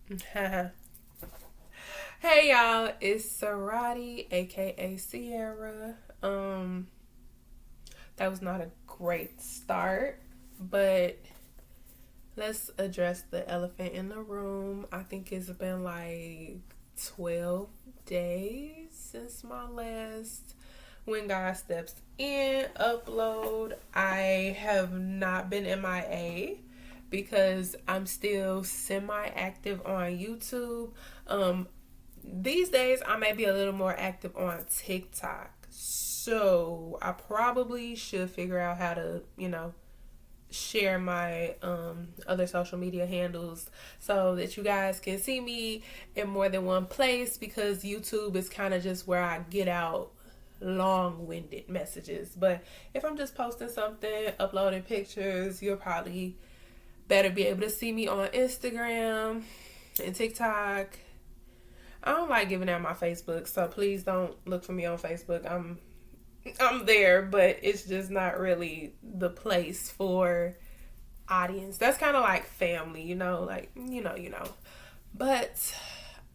Hey y'all, it's Sarati, aka Sierra. That was not a great start, but let's address the elephant in the room. I think it's been like 12 days since my last When God Steps In upload. I have not been MIA because I'm still semi active on YouTube. Um, these days I may be a little more active on TikTok. So I probably should figure out how to, share my other social media handles so that you guys can see me in more than one place, because YouTube is kind of just where I get out long-winded messages. But if I'm just posting something, uploading pictures, you'll probably better be able to see me on Instagram and TikTok. I don't like giving out my Facebook, so please don't look for me on Facebook. I'm there, but it's just not really the place for audience. That's kind of like family, like. But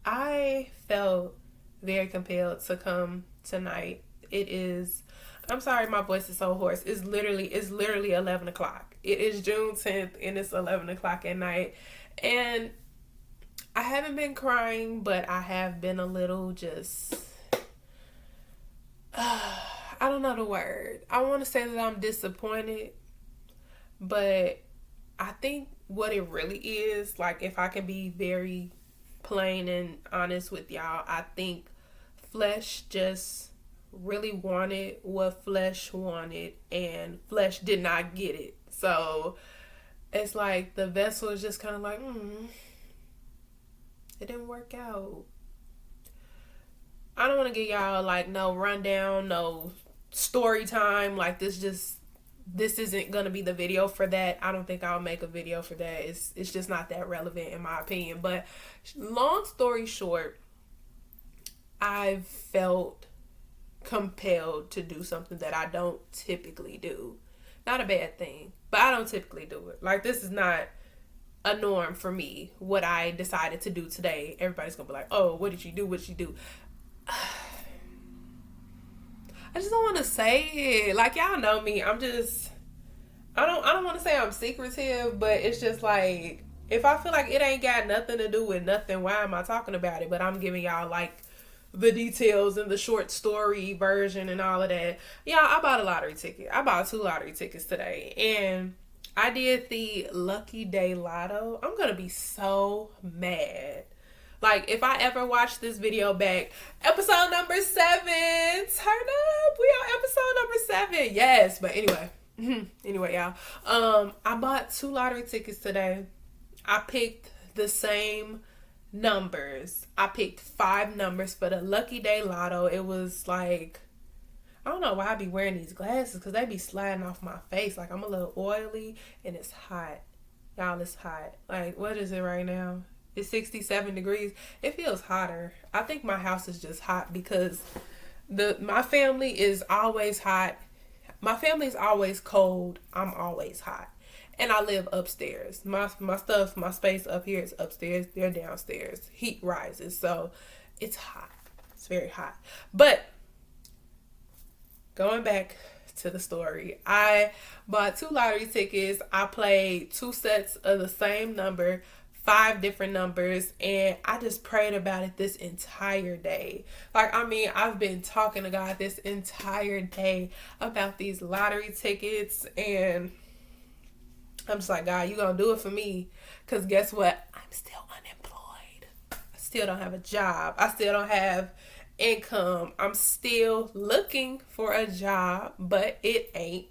I felt very compelled to come tonight. It is. I'm sorry, my voice is so hoarse. It's literally 11 o'clock. It is June 10th, and it's 11 o'clock at night, and I haven't been crying, but I have been a little just. I don't know the word. I want to say that I'm disappointed, but I think what it really is, like, if I can be very plain and honest with y'all, I think flesh just really wanted what flesh wanted, and flesh did not get it. So it's like the vessel is just kind of like, it didn't work out. I don't want to give y'all like no rundown, no story time. Like, this isn't gonna be the video for that. I don't think I'll make a video for that. It's just not that relevant in my opinion. But long story short, I've felt compelled to do something that I don't typically do. Not a bad thing, but I don't typically do it. Like, this is not a norm for me. What I decided to do today, everybody's gonna be like, "Oh, what did you do? What did you do?" I just don't want to say it. Like, y'all know me. I don't want to say I'm secretive, but it's just like, if I feel like it ain't got nothing to do with nothing, why am I talking about it? But I'm giving y'all like the details and the short story version and all of that. Yeah, I bought a lottery ticket. I bought 2 lottery tickets today, and I did the Lucky Day Lotto. I'm gonna be so mad. Like, if I ever watch this video back, episode number 7, turn up. We on episode number 7. Yes, but anyway. Anyway, y'all. I bought 2 lottery tickets today. I picked the same numbers. I picked 5 numbers for the Lucky Day Lotto. It was like, I don't know why I be wearing these glasses, because they be sliding off my face. Like, I'm a little oily, and it's hot. Y'all, it's hot. Like, what is it right now? It's 67 degrees. It feels hotter. I think my house is just hot because my family is always hot. My family is always cold. I'm always hot. And I live upstairs. My stuff, my space up here is upstairs. They're downstairs. Heat rises. So it's hot. It's very hot. But going back to the story, I bought 2 lottery tickets. I played 2 sets of the same number, 5 different numbers, and I just prayed about it this entire day. Like, I mean, I've been talking to God this entire day about these lottery tickets, and I'm just like, God, you gonna do it for me? Because guess what? I'm still unemployed. I still don't have a job. I still don't have income. I'm still looking for a job, but it ain't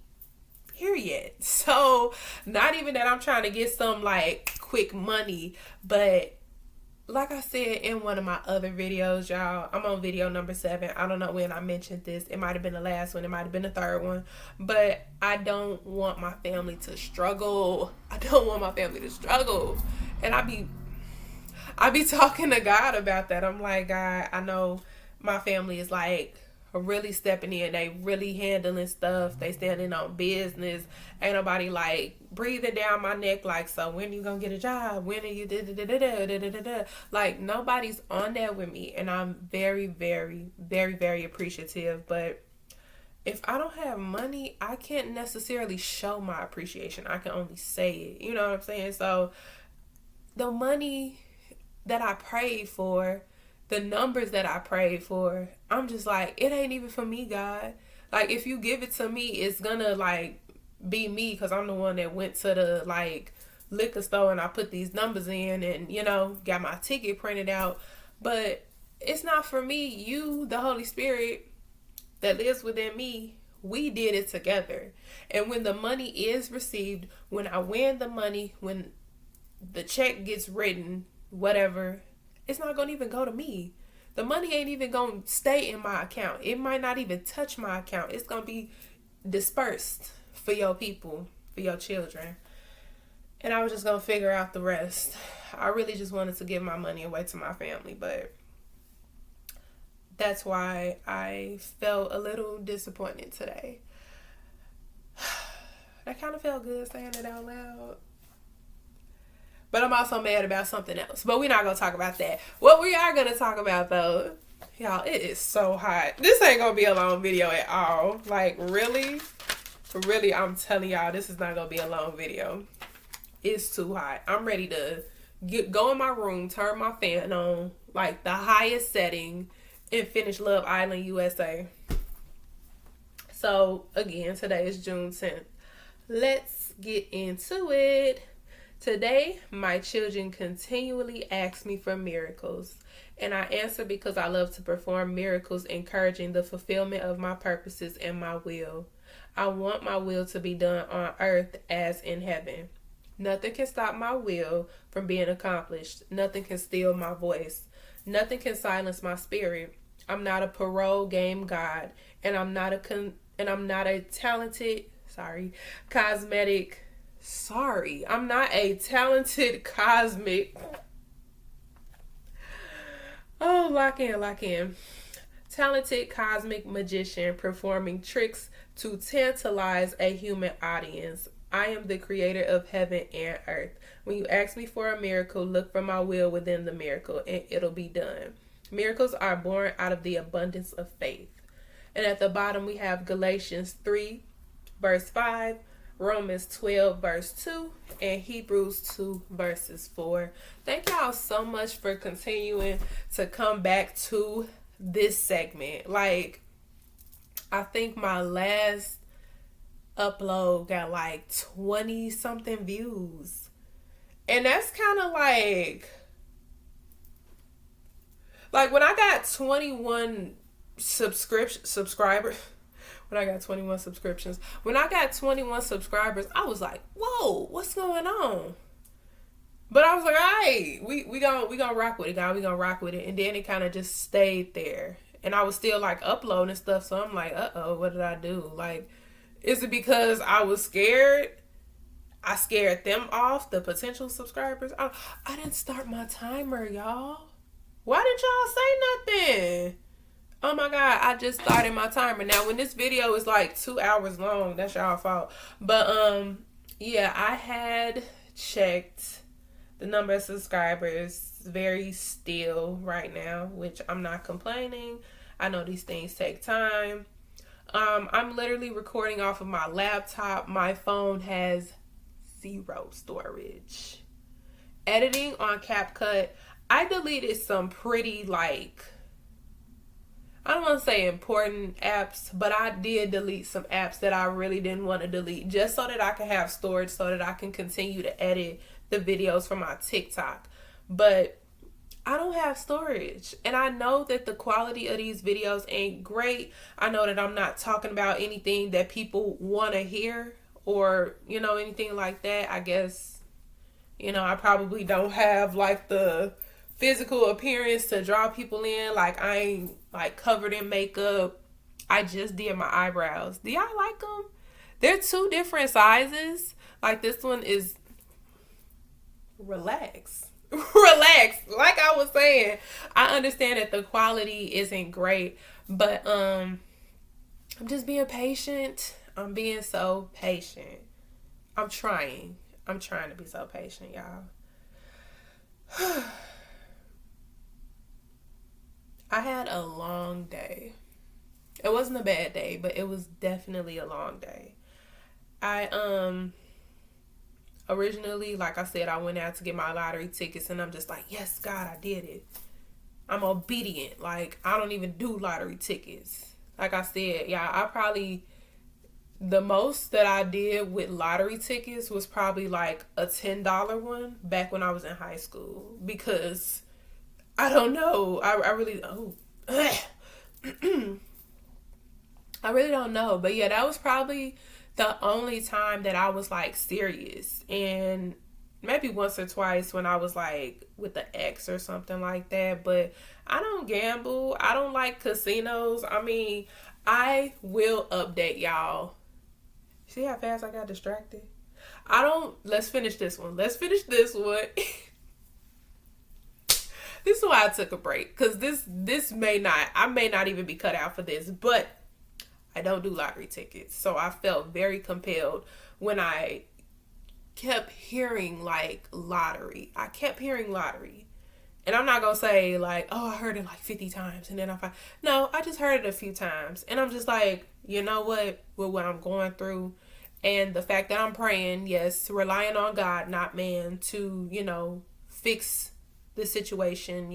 here yet. So, not even that I'm trying to get some like quick money, but like I said in one of my other videos, y'all, I'm on video number 7. I don't know when I mentioned this. It might have been the last one. It might have been the third one. But I don't want my family to struggle. I don't want my family to struggle. And I be talking to God about that. I'm like, God, I know my family is like really stepping in. They really handling stuff. They standing on business. Ain't nobody like breathing down my neck like, so when you gonna get a job? When are you da-da-da-da-da-da-da-da? Like, nobody's on that with me, and I'm very, very, very, very appreciative. But if I don't have money, I can't necessarily show my appreciation. I can only say it. You know what I'm saying? So the money that I prayed for, the numbers that I prayed for, I'm just like, it ain't even for me, God. Like, if you give it to me, it's gonna like be me, because I'm the one that went to the like liquor store and I put these numbers in and, you know, got my ticket printed out. But it's not for me. You, the Holy Spirit that lives within me, we did it together. And when the money is received, when I win the money, when the check gets written, whatever, it's not going to even go to me. The money ain't even going to stay in my account. It might not even touch my account. It's going to be dispersed for your people, for your children. And I was just going to figure out the rest. I really just wanted to give my money away to my family, but that's why I felt a little disappointed today. That kind of felt good saying it out loud. But I'm also mad about something else. But we're not going to talk about that. What we are going to talk about, though, y'all, it is so hot. This ain't going to be a long video at all. Like, really, I'm telling y'all, this is not going to be a long video. It's too hot. I'm ready to go in my room, turn my fan on, like, the highest setting, and finish Love Island USA. So, again, today is June 10th. Let's get into it. Today, my children continually ask me for miracles, and I answer because I love to perform miracles, encouraging the fulfillment of my purposes and my will. I want my will to be done on earth as in heaven. Nothing can stop my will from being accomplished. Nothing can steal my voice. Nothing can silence my spirit. I'm not a parole game god, and I'm not a talented cosmetic. I'm not a talented cosmic. Oh, lock in. Talented cosmic magician performing tricks to tantalize a human audience. I am the creator of heaven and earth. When you ask me for a miracle, look for my will within the miracle, and it'll be done. Miracles are born out of the abundance of faith. And at the bottom, we have Galatians 3, verse 5, Romans 12, verse 2, and Hebrews 2, verses 4. Thank y'all so much for continuing to come back to this segment. Like, I think my last upload got like 20 something views. And that's kind of like when I got 21 subscribers, when I got 21 subscriptions, when I got 21 subscribers, I was like, whoa, what's going on? But I was like, all right, we gonna rock with it, God. We gonna rock with it. And then it kind of just stayed there. And I was still like uploading stuff. So I'm like, uh-oh, what did I do? Like, is it because I was scared? I scared them off, the potential subscribers. I didn't start my timer, y'all. Why didn't y'all say nothing? Oh my God, I just started my timer. Now, when this video is like 2 hours long, that's y'all fault. But, yeah, I had checked the number of subscribers very still right now, which I'm not complaining. I know these things take time. I'm literally recording off of my laptop. My phone has 0 storage. Editing on CapCut, I deleted some pretty, like, I don't want to say important apps, but I did delete some apps that I really didn't want to delete, just so that I can have storage, so that I can continue to edit the videos for my TikTok. But I don't have storage, and I know that the quality of these videos ain't great. I know that I'm not talking about anything that people want to hear, or, you know, anything like that. I guess, you know, I probably don't have like the physical appearance to draw people in. Like, I ain't like covered in makeup. I just did my eyebrows. Do y'all like them? They're 2 different sizes. Like, this one is relax. Like I was saying, I understand that the quality isn't great, But I'm just being patient. I'm being so patient. I'm trying. I'm trying to be so patient, y'all. I had a long day. It wasn't a bad day, but it was definitely a long day. I originally, like I said, I went out to get my lottery tickets and I'm just like, yes, God, I did it. I'm obedient. Like, I don't even do lottery tickets. Like I said, yeah, I probably, the most that I did with lottery tickets was probably like a $10 one back when I was in high school. Because I don't know. I really, I really don't know. But yeah, that was probably the only time that I was like serious. And maybe once or twice when I was like with the ex or something like that. But I don't gamble. I don't like casinos. I mean, I will update y'all. See how fast I got distracted? Let's finish this one. Let's finish this one. This is why I took a break. Because I may not even be cut out for this. But I don't do lottery tickets. So I felt very compelled when I kept hearing like lottery. I kept hearing lottery. And I'm not going to say like, oh, I heard it like 50 times. And then no, I just heard it a few times. And I'm just like, you know what? With what I'm going through and the fact that I'm praying, yes, relying on God, not man, to, fix the situation,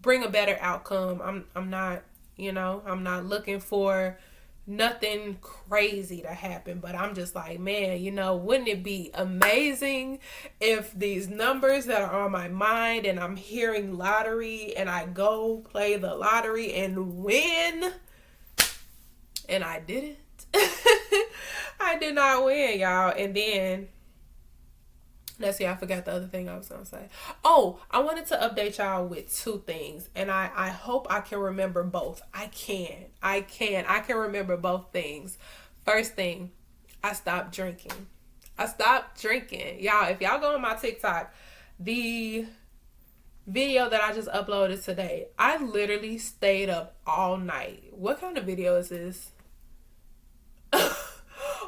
bring a better outcome. I'm not, I'm not looking for nothing crazy to happen, but I'm just like, man, wouldn't it be amazing if these numbers that are on my mind and I'm hearing lottery and I go play the lottery and win? And I didn't. I did not win, y'all. And then let's see, I forgot the other thing I was going to say. Oh, I wanted to update y'all with two things. And I hope I can remember both. I can remember both things. First thing, I stopped drinking. Y'all, if y'all go on my TikTok, the video that I just uploaded today, I literally stayed up all night. What kind of video is this?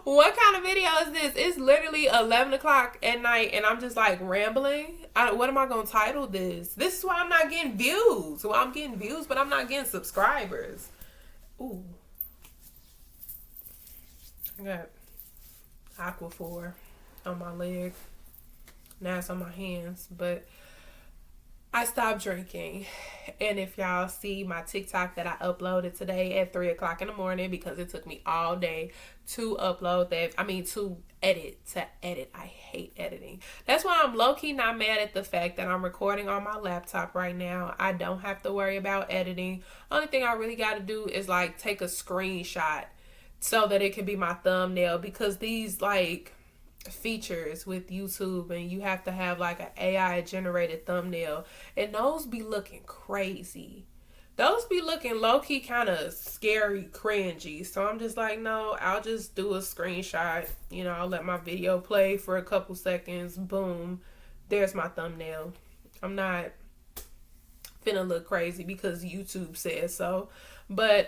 What kind of video is this? It's literally 11 o'clock at night and I'm just like rambling. What am I going to title this? This is why I'm not getting views. Well, I'm getting views, but I'm not getting subscribers. Ooh. I got Aquaphor on my leg. Now it's on my hands. But I stopped drinking. And if y'all see my TikTok that I uploaded today at 3 o'clock in the morning, because it took me all day to upload that, to edit. I hate editing. That's why I'm low-key not mad at the fact that I'm recording on my laptop right now. I don't have to worry about editing. Only thing I really got to do is like take a screenshot so that it can be my thumbnail, because these like features with YouTube and you have to have like an AI generated thumbnail and those be looking crazy. Those be looking low-key kind of scary, cringy. So I'm just like, no, I'll just do a screenshot. I'll let my video play for a couple seconds. Boom. There's my thumbnail. I'm not finna look crazy because YouTube says so. But,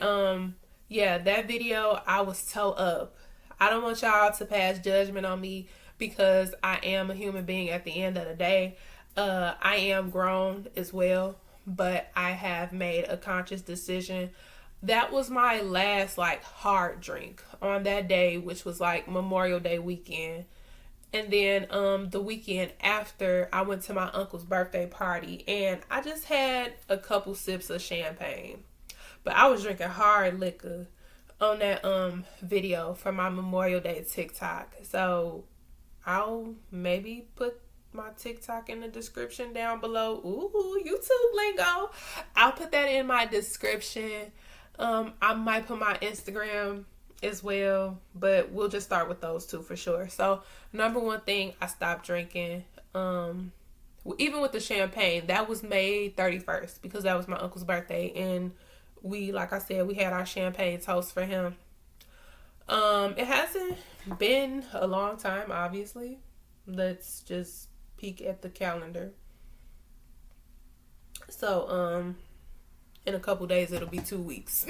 yeah, that video, I was toe up. I don't want y'all to pass judgment on me because I am a human being at the end of the day. I am grown as well. But I have made a conscious decision. That was my last like hard drink on that day, which was like Memorial Day weekend. And then the weekend after, I went to my uncle's birthday party and I just had a couple sips of champagne. But I was drinking hard liquor on that video for my Memorial Day TikTok. So I'll maybe put my TikTok in the description down below. Ooh, YouTube lingo. I'll put that in my description. I might put my Instagram as well, but we'll just start with those two for sure. So number one thing, I stopped drinking. Even with the champagne, that was May 31st because that was my uncle's birthday, and we, like I said, we had our champagne toast for him. It hasn't been a long time, obviously. Let's just peek at the calendar. So, In a couple days, it'll be 2 weeks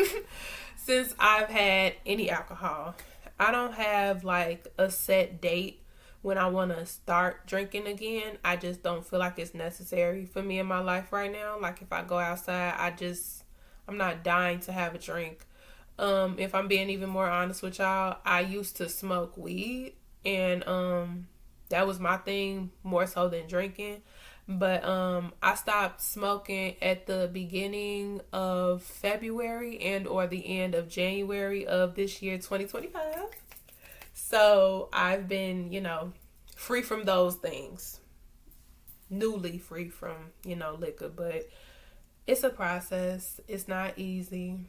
since I've had any alcohol. I don't have like a set date when I want to start drinking again. I just don't feel like it's necessary for me in my life right now. Like if I go outside, I'm not dying to have a drink. If I'm being even more honest with y'all, I used to smoke weed, and that was my thing more so than drinking. But I stopped smoking at the beginning of February and or the end of January of this year, 2025. So I've been, free from those things. Newly free from, liquor. But it's a process. It's not easy.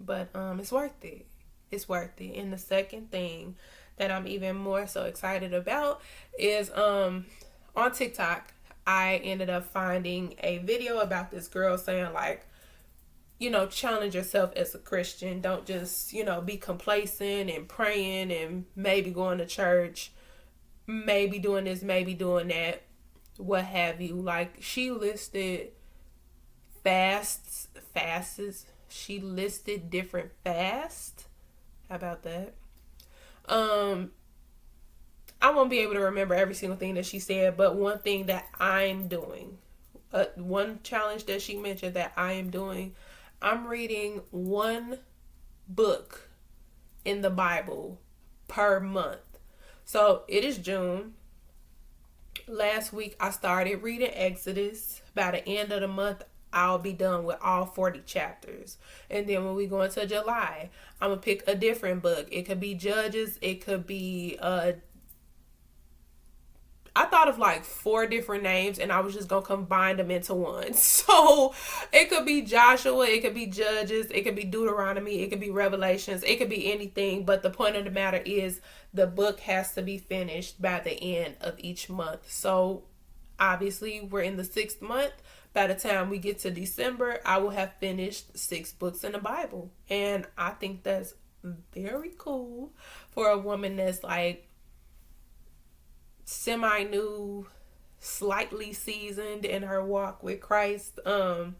But it's worth it. It's worth it. And the second thing that I'm even more so excited about is on TikTok, I ended up finding a video about this girl saying like, challenge yourself as a Christian. Don't just, be complacent and praying and maybe going to church, maybe doing this, maybe doing that, what have you. Like she listed fasts. She listed different fasts. How about that? I won't be able to remember every single thing that she said, but one thing that I'm doing, one challenge that she mentioned that I am doing, I'm reading one book in the Bible per month. So it is June. Last week I started reading Exodus. By the end of the month, I'll be done with all 40 chapters. And then when we go into July, I'm going to pick a different book. It could be Judges. It could be I thought of like 4 different names and I was just going to combine them into one. So it could be Joshua, it could be Judges, it could be Deuteronomy, it could be Revelations, it could be anything. But the point of the matter is the book has to be finished by the end of each month. So obviously we're in the 6th month. By the time we get to December, I will have finished 6 books in the Bible. And I think that's very cool for a woman that's like semi-new, slightly seasoned in her walk with Christ. I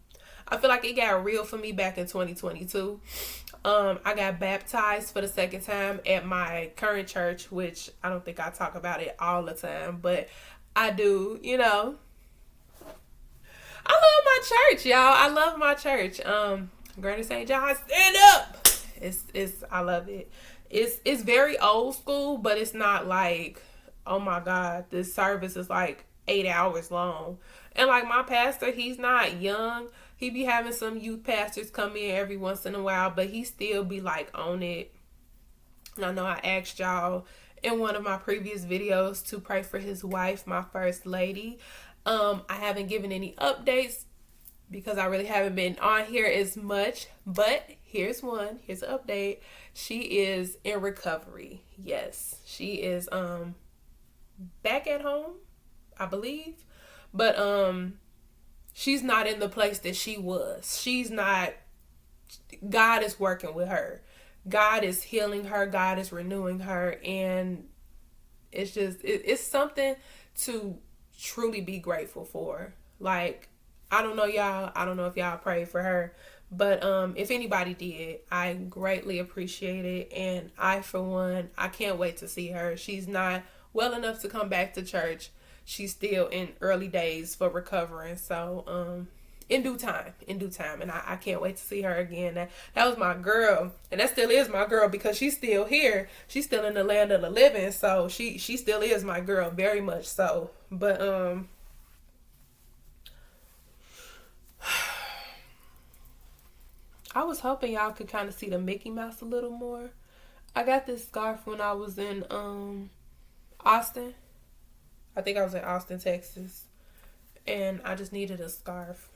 feel like it got real for me back in 2022. I got baptized for the second time at my current church, which I don't think I talk about it all the time, but I do, I love my church, y'all. I love my church. Greater St. John, stand up. It's I love it. It's very old school, but it's not like, oh my God, this service is like 8 hours long. And like my pastor, he's not young. He be having some youth pastors come in every once in a while, but he still be like on it. And I know I asked y'all in one of my previous videos to pray for his wife, my first lady. I haven't given any updates because I really haven't been on here as much, but here's one. Here's an update. She is in recovery. Yes, she is back at home, I believe, but she's not in the place that she was. She's not. God is working with her. God is healing her. God is renewing her, and it's just it's something to truly be grateful for. Like, I don't know y'all, I don't know if y'all prayed for her, but if anybody did, I greatly appreciate it. And I, for one, I can't wait to see her. She's not well enough to come back to church. She's still in early days for recovering. So in due time, and I can't wait to see her again. That was my girl, and that still is my girl because she's still here. She's still in the land of the living, so she still is my girl, very much so. But I was hoping y'all could kind of see the Mickey Mouse a little more. I got this scarf when I was in Austin. I think I was in Austin, Texas, and I just needed a scarf.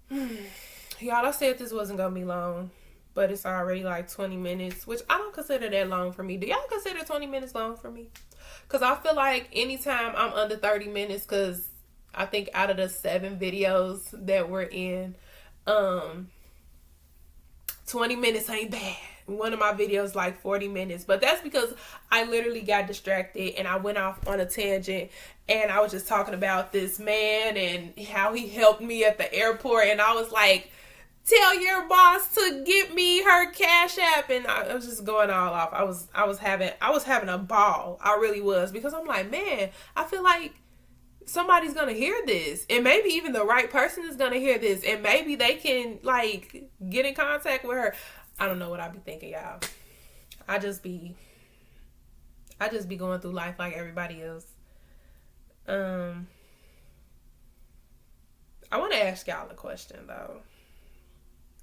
Y'all, I said this wasn't gonna be long, but it's already like 20 minutes, which I don't consider that long for me. Do y'all consider 20 minutes long for me? Because I feel like anytime I'm under 30 minutes, because I think out of the 7 videos that we're in, 20 minutes ain't bad. one of my videos like 40 minutes, but that's because I literally got distracted and I went off on a tangent, and I was just talking about this man and how he helped me at the airport, and I was like, tell your boss to get me her Cash App, and I was just going all off. I was having a ball. I really was, because I'm like, man, I feel like somebody's gonna hear this, and maybe even the right person is gonna hear this, and maybe they can like get in contact with her. I don't know what I be thinking, y'all. I just be going through life like everybody else. I want to ask y'all a question though,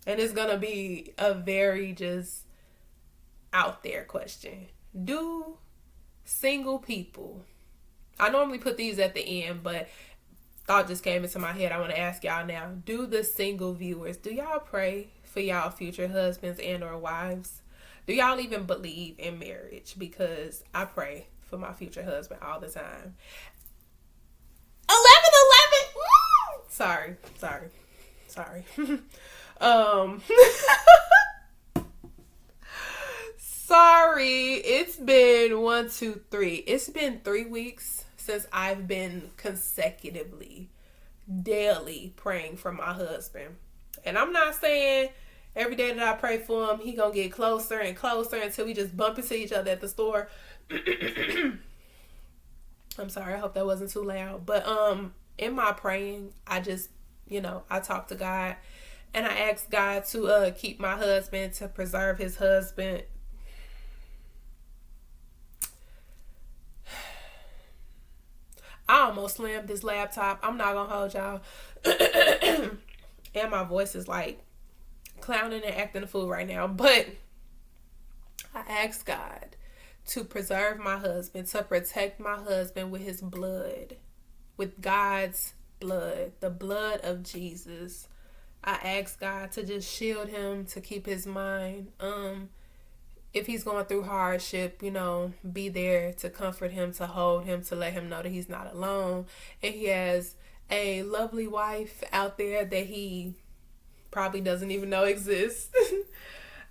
and it's gonna be a very just out there question. Do single people, I normally put these at the end, but thought just came into my head. I want to ask y'all now. Do the single viewers, do y'all pray for y'all future husbands and or wives? Do y'all even believe in marriage? Because I pray for my future husband all the time. 11. Sorry. Sorry. It's been 1, 2, 3. It's been 3 weeks since I've been consecutively, daily praying for my husband. And I'm not saying every day that I pray for him, he gonna get closer and closer until we just bump into each other at the store. I'm sorry, I hope that wasn't too loud. But in my praying, I just, I talk to God, and I ask God to keep my husband, to preserve his husband. I almost slammed this laptop. I'm not gonna hold y'all. And my voice is like clowning and acting a fool right now. But I asked God to preserve my husband, to protect my husband with his blood, with God's blood, the blood of Jesus. I asked God to just shield him, to keep his mind. If he's going through hardship, be there to comfort him, to hold him, to let him know that he's not alone. And he has a lovely wife out there that he probably doesn't even know exists.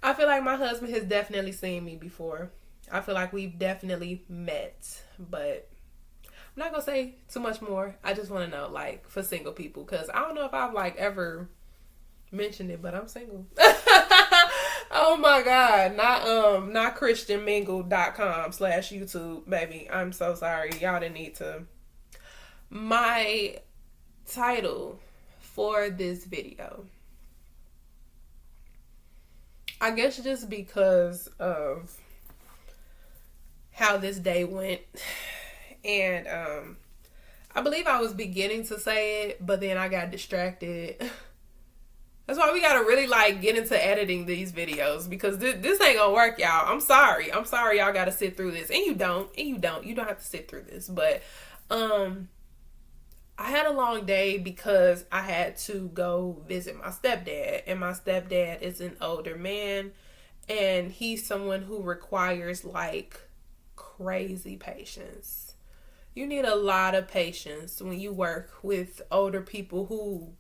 I feel like my husband has definitely seen me before. I feel like we've definitely met, but I'm not gonna say too much more. I just want to know, like, for single people, because I don't know if I've like ever mentioned it, but I'm single. Oh my God, not christianmingle.com/YouTube, baby. I'm so sorry, y'all didn't need to. My title for this video, I guess just because of how this day went, and I believe I was beginning to say it, but then I got distracted. That's why we gotta really get into editing these videos, because this ain't gonna work, y'all. I'm sorry y'all gotta sit through this, and you don't have to sit through this. But I had a long day because I had to go visit my stepdad, and my stepdad is an older man, and he's someone who requires crazy patience. You need a lot of patience when you work with older people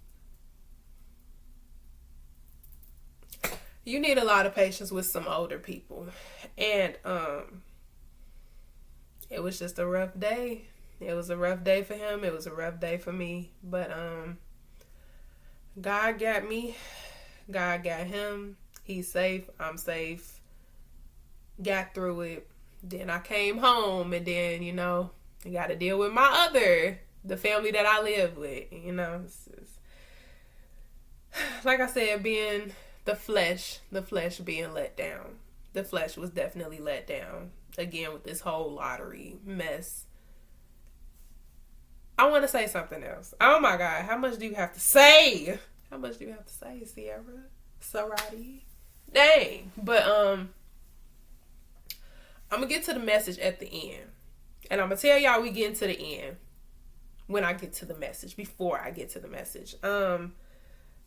you need a lot of patience with some older people. And it was just a rough day. It was a rough day for him. It was a rough day for me. But God got me. God got him. He's safe. I'm safe. Got through it. Then I came home, and then, I got to deal with the family that I live with. It's like I said, being the flesh being let down. The flesh was definitely let down. Again, with this whole lottery mess. I want to say something else. Oh my God, how much do you have to say? How much do you have to say, Sierra? Sarati? Dang. But I'm going to get to the message at the end. And I'm going to tell y'all we get to the end when I get to the message, before I get to the message.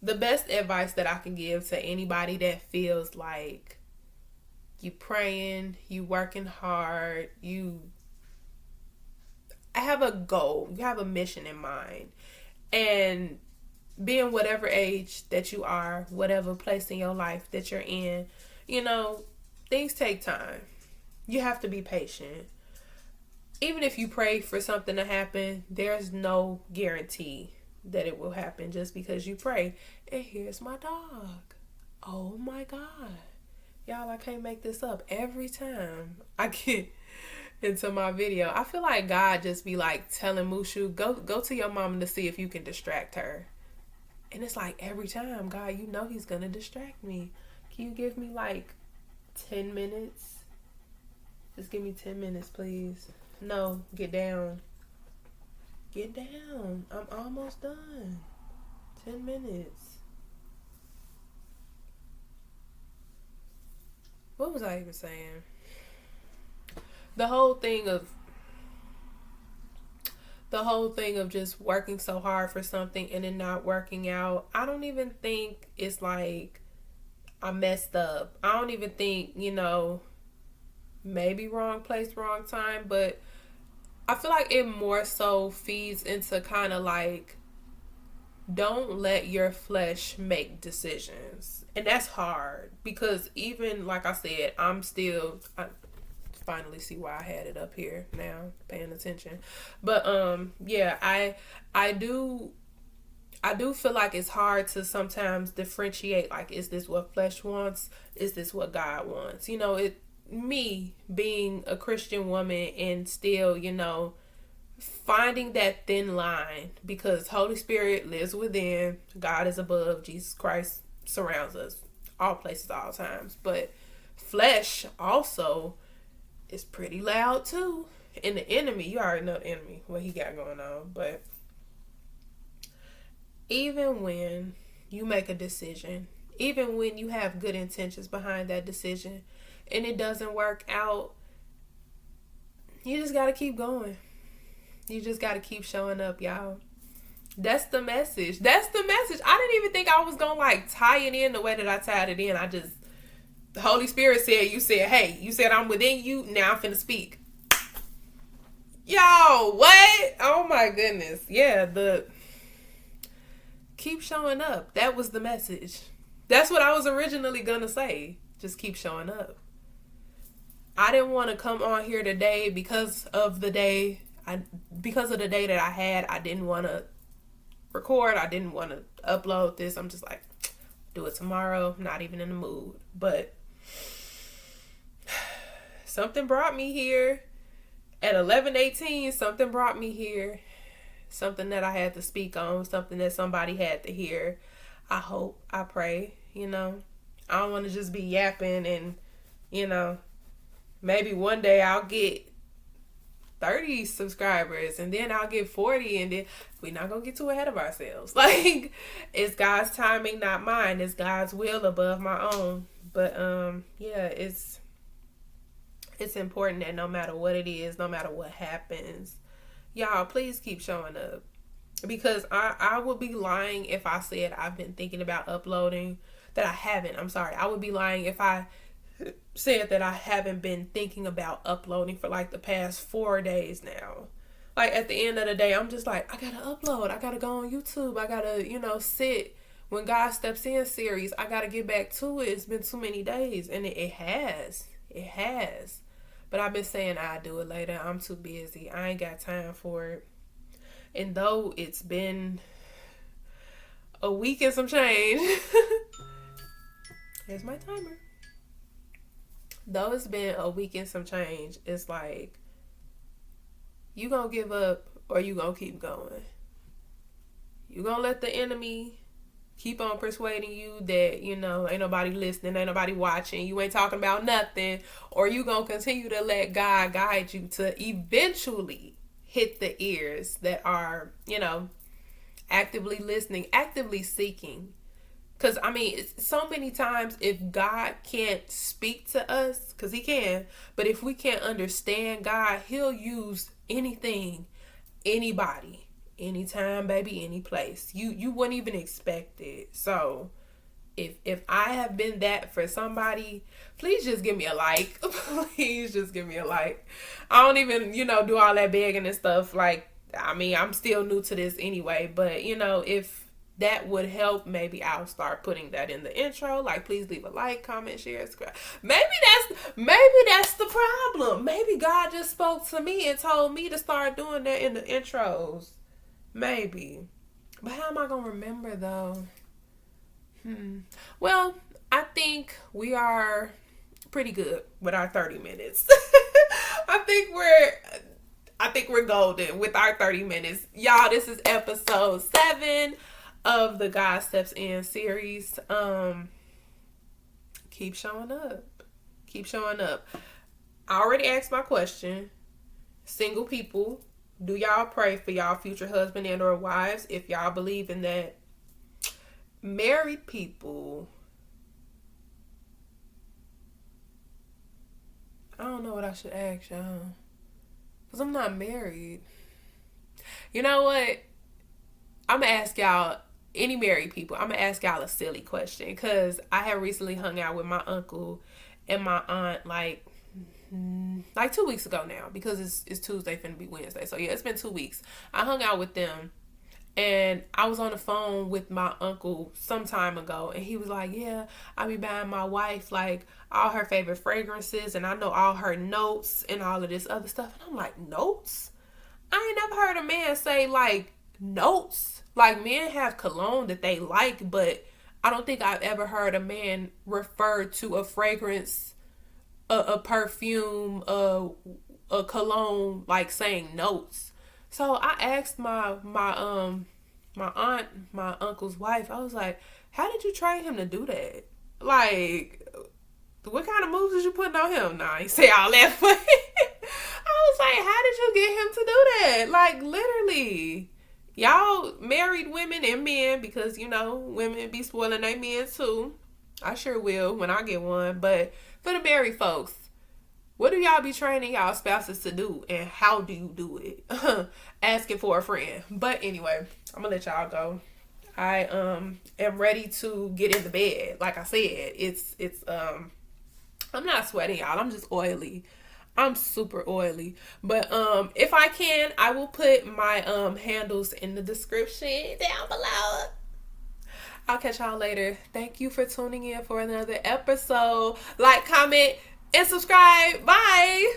The best advice that I can give to anybody that feels like you praying, you working hard, you have a goal, you have a mission in mind, and being whatever age that you are, whatever place in your life that you're in, things take time. You have to be patient. Even if you pray for something to happen, there's no guarantee that it will happen just because you pray. And here's my dog. Oh my God. Y'all, I can't make this up. Every time I get into my video, I feel like God just be like telling Mushu, go to your mama to see if you can distract her. And it's like every time, God, you know he's gonna distract me. Can you give me like 10 minutes? Just give me 10 minutes, please. No, get down. Get down. I'm almost done. 10 minutes. What was I even saying? The whole thing of just working so hard for something and then not working out. I don't even think it's like I messed up. I don't even think, maybe wrong place, wrong time, but I feel like it more so feeds into kind of like, don't let your flesh make decisions. And that's hard because even like I said, I finally see why I had it up here now, paying attention. But yeah, I do feel like it's hard to sometimes differentiate, like, is this what flesh wants? Is this what God wants? Me being a Christian woman and still, finding that thin line, because Holy Spirit lives within, God is above, Jesus Christ surrounds us all places, all times. But flesh also is pretty loud too. And the enemy, you already know the enemy, what he got going on. But even when you make a decision, even when you have good intentions behind that decision and it doesn't work out, you just got to keep going. You just got to keep showing up, y'all. That's the message. I didn't even think I was going to like tie it in the way that I tied it in. The Holy Spirit said, hey, you said I'm within you. Now I'm finna speak. Yo, what? Oh my goodness. Yeah, keep showing up. That was the message. That's what I was originally gonna say. Just keep showing up. I didn't want to come on here today because of the day that I had. I didn't want to record. I didn't want to upload this. I'm just like, do it tomorrow. Not even in the mood. But something brought me here at 11:18. Something brought me here. Something that I had to speak on. Something that somebody had to hear. I hope. I pray. I don't want to just be yapping and, maybe one day I'll get 30 subscribers and then I'll get 40 and then we're not going to get too ahead of ourselves. Like, it's God's timing, not mine. It's God's will above my own. But, yeah, it's important that no matter what it is, no matter what happens, y'all, please keep showing up. Because I would be lying if I said I've been thinking about uploading, that I haven't. I'm sorry. I would be lying if I said that I haven't been thinking about uploading for like the past 4 days now. Like, at the end of the day, I'm just like, I gotta upload. I gotta go on YouTube. I gotta, sit. When God Steps In series, I gotta get back to it. It's been too many days. And it has. It has. But I've been saying I'll do it later. I'm too busy. I ain't got time for it. And though it's been a week and some change. Here's my timer. Though it's been a week and some change, it's like, you gonna give up or you gonna keep going? You gonna let the enemy keep on persuading you that, ain't nobody listening, ain't nobody watching, you ain't talking about nothing, or you gonna continue to let God guide you to eventually hit the ears that are, actively listening, actively seeking. Because, so many times if God can't speak to us, because he can, but if we can't understand God, he'll use anything, anybody, anytime, baby, any place. You wouldn't even expect it. So if I have been that for somebody, please just give me a like. Please just give me a like. I don't even, do all that begging and stuff. Like, I'm still new to this anyway. But, if that would help. Maybe I'll start putting that in the intro. Like, please leave a like, comment, share, subscribe. Maybe that's the problem. Maybe God just spoke to me and told me to start doing that in the intros. Maybe. But how am I gonna remember though? Well, I think we are pretty good with our 30 minutes. I think we're golden with our 30 minutes. Y'all, this is episode 7 of the God Steps In series. Keep showing up. Keep showing up. I already asked my question. Single people, do y'all pray for y'all future husband and or wives if y'all believe in that? Married people, I don't know what I should ask y'all. Because I'm not married. You know what? I'm going to ask y'all, any married people, I'm going to ask y'all a silly question. Because I have recently hung out with my uncle and my aunt like 2 weeks ago now. Because it's Tuesday, finna be Wednesday. So yeah, it's been 2 weeks. I hung out with them. And I was on the phone with my uncle some time ago, and he was like, yeah, I be buying my wife, like, all her favorite fragrances, and I know all her notes and all of this other stuff. And I'm like, notes? I ain't never heard a man say, like, notes. Like, men have cologne that they like, but I don't think I've ever heard a man refer to a fragrance, a perfume, a cologne, like, saying notes. So I asked my aunt, my uncle's wife, I was like, how did you train him to do that? Like, what kind of moves did you put on him? Nah, he say all that. But I was like, how did you get him to do that? Like, literally. Y'all married women and men, because, you know, women be spoiling their men too. I sure will when I get one. But for the married folks, what do y'all be training y'all spouses to do, and how do you do it? Asking for a friend. But anyway, I'm gonna let y'all go. I am ready to get in the bed. Like I said, it's I'm not sweating, y'all. I'm just oily. I'm super oily. But if I can, I will put my handles in the description down below. I'll catch y'all later. Thank you for tuning in for another episode. Like, comment, and subscribe. Bye.